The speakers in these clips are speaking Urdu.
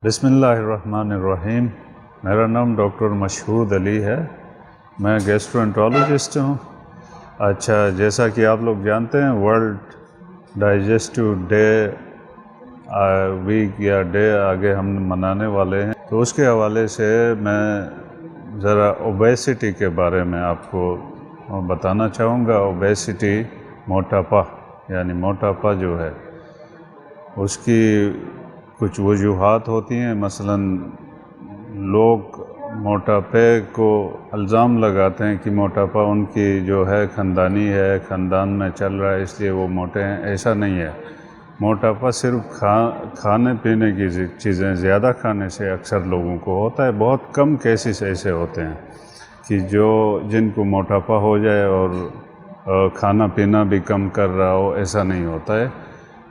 بسم اللہ الرحمن الرحیم۔ میرا نام ڈاکٹر مشہود علی ہے، میں گیسٹرونٹرولوجسٹ ہوں۔ اچھا، جیسا کہ آپ لوگ جانتے ہیں ورلڈ ڈائجسٹو ڈے ویک یا ڈے آگے ہم منانے والے ہیں، تو اس کے حوالے سے میں ذرا اوبیسٹی کے بارے میں آپ کو بتانا چاہوں گا۔ اوبیسٹی موٹاپا، یعنی موٹاپا جو ہے اس کی کچھ وجوہات ہوتی ہیں۔ مثلاً لوگ موٹاپے کو الزام لگاتے ہیں کہ موٹاپا ان کی جو ہے خاندانی ہے، خاندان میں چل رہا ہے اس لیے وہ موٹے ہیں۔ ایسا نہیں ہے۔ موٹاپا صرف کھانے پینے کی چیزیں زیادہ کھانے سے اکثر لوگوں کو ہوتا ہے۔ بہت کم کیسز ایسے ہوتے ہیں کہ جن کو موٹاپا ہو جائے اور کھانا پینا بھی کم کر رہا ہو، ایسا نہیں ہوتا ہے۔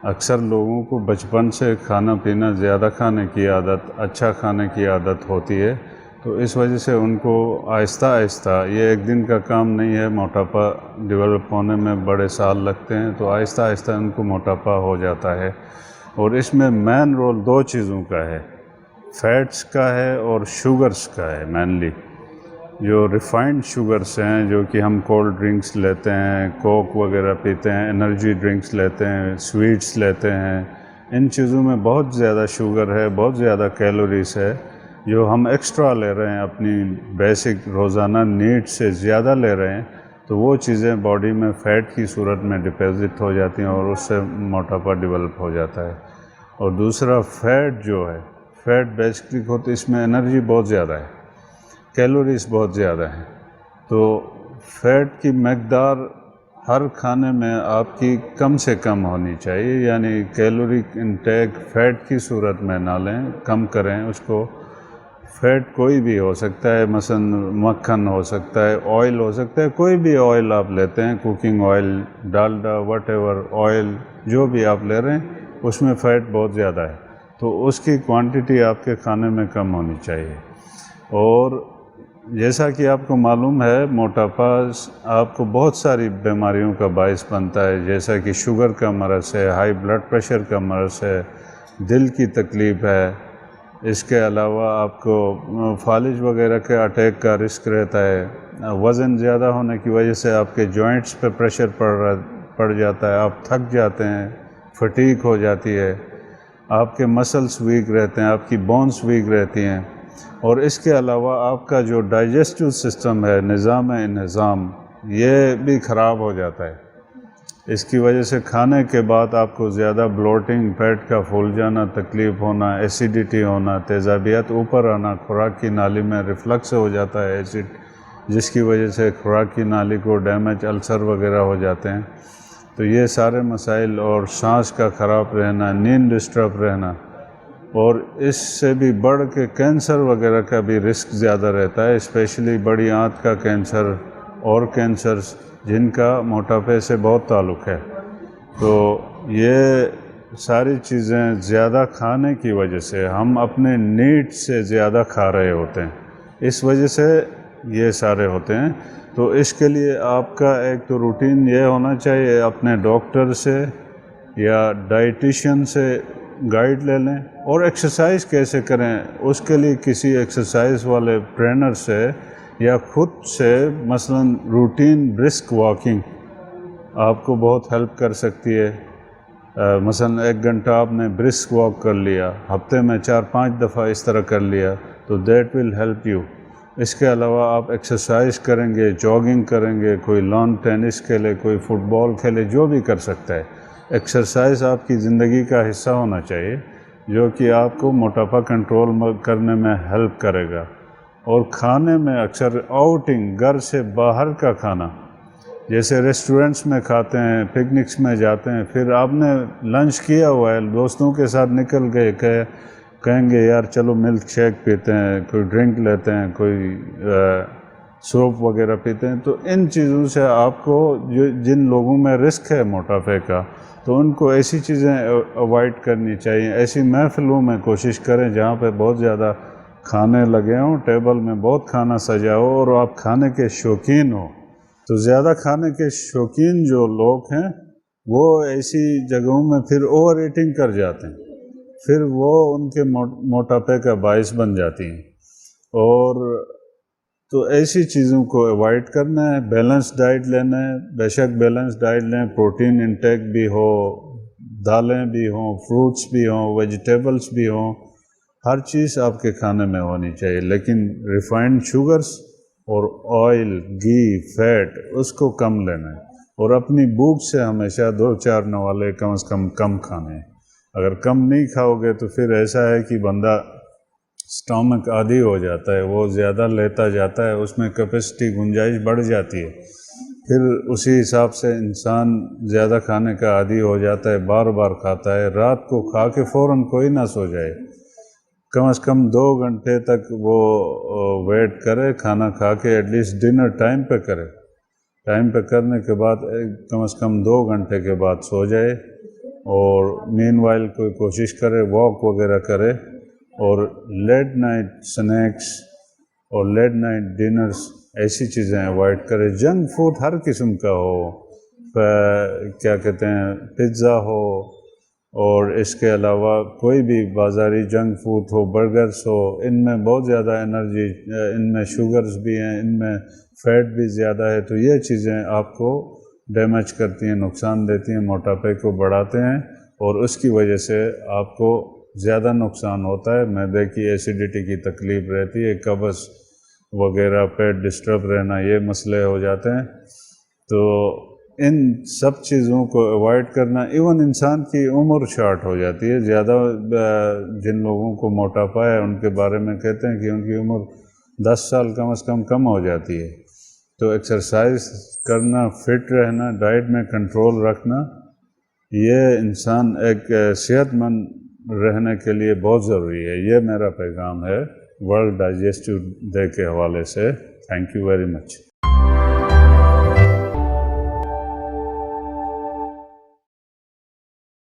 اکثر لوگوں کو بچپن سے کھانا پینا زیادہ کھانے کی عادت، اچھا کھانے کی عادت ہوتی ہے، تو اس وجہ سے ان کو آہستہ آہستہ، یہ ایک دن کا کام نہیں ہے، موٹاپا ڈیولپ ہونے میں بڑے سال لگتے ہیں، تو آہستہ آہستہ ان کو موٹاپا ہو جاتا ہے۔ اور اس میں مین رول دو چیزوں کا ہے، فیٹس کا ہے اور شوگرز کا ہے۔ مینلی جو ریفائنڈ شوگرز ہیں، جو کہ ہم کولڈ ڈرنکس لیتے ہیں، کوک وغیرہ پیتے ہیں، انرجی ڈرنکس لیتے ہیں، سویٹس لیتے ہیں، ان چیزوں میں بہت زیادہ شوگر ہے، بہت زیادہ کیلوریز ہے، جو ہم ایکسٹرا لے رہے ہیں، اپنی بیسک روزانہ نیڈ سے زیادہ لے رہے ہیں، تو وہ چیزیں باڈی میں فیٹ کی صورت میں ڈپازٹ ہو جاتی ہیں اور اس سے موٹاپا ڈیولپ ہو جاتا ہے۔ اور دوسرا فیٹ جو ہے، فیٹ بیسکلی ہوتی، اس میں انرجی بہت زیادہ ہے، کیلوریز بہت زیادہ ہیں، تو فیٹ کی مقدار ہر کھانے میں آپ کی کم سے کم ہونی چاہیے، یعنی کیلوری انٹیک فیٹ کی صورت میں نہ لیں، کم کریں اس کو۔ فیٹ کوئی بھی ہو سکتا ہے، مثلا مکھن ہو سکتا ہے، آئل ہو سکتا ہے، کوئی بھی آئل آپ لیتے ہیں، cooking oil, Dalda, what ever oil جو بھی آپ لے رہے ہیں، اس میں فیٹ بہت زیادہ ہے، تو اس کی کوانٹٹی آپ کے کھانے میں کم ہونی چاہیے۔ اور جیسا کہ آپ کو معلوم ہے، موٹاپا آپ کو بہت ساری بیماریوں کا باعث بنتا ہے، جیسا کہ شوگر کا مرض ہے، ہائی بلڈ پریشر کا مرض ہے، دل کی تکلیف ہے، اس کے علاوہ آپ کو فالج وغیرہ کے اٹیک کا رسک رہتا ہے۔ وزن زیادہ ہونے کی وجہ سے آپ کے جوائنٹس پہ پریشر پڑ جاتا ہے، آپ تھک جاتے ہیں، فٹیگ ہو جاتی ہے، آپ کے مسلس ویک رہتے ہیں، آپ کی بونز ویک رہتی ہیں، اور اس کے علاوہ آپ کا جو ڈائجسٹو سسٹم ہے، نظام انہضام، یہ بھی خراب ہو جاتا ہے۔ اس کی وجہ سے کھانے کے بعد آپ کو زیادہ بلوٹنگ، پیٹ کا پھول جانا، تکلیف ہونا، ایسیڈیٹی ہونا، تیزابیت اوپر آنا، خوراک کی نالی میں ریفلکس ہو جاتا ہے ایسڈ، جس کی وجہ سے خوراک کی نالی کو ڈیمیج، السر وغیرہ ہو جاتے ہیں۔ تو یہ سارے مسائل، اور سانس کا خراب رہنا، نیند ڈسٹرب رہنا، اور اس سے بھی بڑھ کے کینسر وغیرہ کا بھی رسک زیادہ رہتا ہے، اسپیشلی بڑی آنت کا کینسر اور کینسرز جن کا موٹاپے سے بہت تعلق ہے۔ تو یہ ساری چیزیں زیادہ کھانے کی وجہ سے، ہم اپنے نیڈ سے زیادہ کھا رہے ہوتے ہیں، اس وجہ سے یہ سارے ہوتے ہیں۔ تو اس کے لیے آپ کا ایک تو روٹین یہ ہونا چاہیے، اپنے ڈاکٹر سے یا ڈائٹیشین سے گائیڈ لے لیں، اور ایکسرسائز کیسے کریں اس کے لیے کسی ایکسرسائز والے ٹرینر سے یا خود سے، مثلا روٹین برسک واکنگ آپ کو بہت ہیلپ کر سکتی ہے۔ مثلا 1 گھنٹہ آپ نے برسک واک کر لیا، ہفتے میں 4-5 دفعہ اس طرح کر لیا، تو دیٹ ول ہیلپ یو۔ اس کے علاوہ آپ ایکسرسائز کریں گے، جاگنگ کریں گے، کوئی لان ٹینس کھیلے، کوئی فٹ بال کھیلے، جو بھی کر سکتا ہے۔ ایکسرسائز آپ کی زندگی کا حصہ ہونا چاہیے، جو کہ آپ کو موٹاپا کنٹرول کرنے میں ہیلپ کرے گا۔ اور کھانے میں اکثر آؤٹنگ، گھر سے باہر کا کھانا، جیسے ریسٹورنٹس میں کھاتے ہیں، پکنکس میں جاتے ہیں، پھر آپ نے لنچ کیا ہوا ہے، دوستوں کے ساتھ نکل گئے، کہیں گے یار چلو ملک شیک پیتے ہیں، کوئی ڈرنک لیتے ہیں، کوئی سوپ وغیرہ پیتے ہیں، تو ان چیزوں سے آپ کو جن لوگوں میں رسک ہے موٹاپے کا، تو ان کو ایسی چیزیں اوائڈ کرنی چاہیے۔ ایسی محفلوں میں کوشش کریں جہاں پہ بہت زیادہ کھانے لگے ہوں، ٹیبل میں بہت کھانا سجا ہو، اور آپ کھانے کے شوقین ہوں۔ تو زیادہ کھانے کے شوقین جو لوگ ہیں، وہ ایسی جگہوں میں پھر اوور ایٹنگ کر جاتے ہیں، پھر وہ ان کے موٹاپے کا باعث بن جاتی ہیں۔ اور تو ایسی چیزوں کو ایوائڈ کرنا ہے، بیلنس ڈائٹ لینا ہے، بے شک بیلنس ڈائٹ لیں، پروٹین انٹیک بھی ہو، دالیں بھی ہوں، فروٹس بھی ہوں، ویجیٹیبلس بھی ہوں، ہر چیز آپ کے کھانے میں ہونی چاہیے، لیکن ریفائنڈ شوگرز اور آئل، گھی، فیٹ اس کو کم لینا ہے، اور اپنی بھوک سے ہمیشہ 2-4 نوالے کم از کم کھانے ہیں۔ اگر کم نہیں کھاؤ گے تو پھر ایسا ہے کہ بندہ سٹامک عادی ہو جاتا ہے، وہ زیادہ لیتا جاتا ہے، اس میں کیپیسٹی گنجائش بڑھ جاتی ہے، پھر اسی حساب سے انسان زیادہ کھانے کا عادی ہو جاتا ہے، بار بار کھاتا ہے، رات کو کھا کے فوراً کوئی نہ سو جائے، کم از کم 2 گھنٹے تک وہ ویٹ کرے، کھانا کھا کے ایٹ لیسٹ ڈنر ٹائم پہ کرے، ٹائم پہ کرنے کے بعد کم از کم 2 گھنٹے کے بعد سو جائے، اور مین وائل کوئی کوشش کرے واک وغیرہ کرے، اور لیٹ نائٹ سنیکس اور لیٹ نائٹ ڈنرز ایسی چیزیں اوائڈ کرے۔ جنک فوڈ ہر قسم کا ہو، کیا کہتے ہیں، پزا ہو، اور اس کے علاوہ کوئی بھی بازاری جنک فوڈ ہو، برگرز ہو، ان میں بہت زیادہ انرجی، ان میں شوگرز بھی ہیں، ان میں فیٹ بھی زیادہ ہے، تو یہ چیزیں آپ کو ڈیمیج کرتی ہیں، نقصان دیتی ہیں، موٹاپے کو بڑھاتے ہیں، اور اس کی وجہ سے آپ کو زیادہ نقصان ہوتا ہے، معدے کی ایسیڈیٹی کی تکلیف رہتی ہے، قبض وغیرہ، پیٹ ڈسٹرب رہنا، یہ مسئلے ہو جاتے ہیں۔ تو ان سب چیزوں کو ایوائڈ کرنا، ایون انسان کی عمر شارٹ ہو جاتی ہے، زیادہ جن لوگوں کو موٹاپا ہے ان کے بارے میں کہتے ہیں کہ ان کی عمر 10 سال کم از کم ہو جاتی ہے۔ تو ایکسرسائز کرنا، فٹ رہنا، ڈائٹ میں کنٹرول رکھنا، یہ انسان ایک صحت مند رہنے کے لیے بہت ضروری ہے۔ یہ میرا پیغام ہے ورلڈ ڈائجسٹو ڈے کے حوالے سے۔ Thank you very much.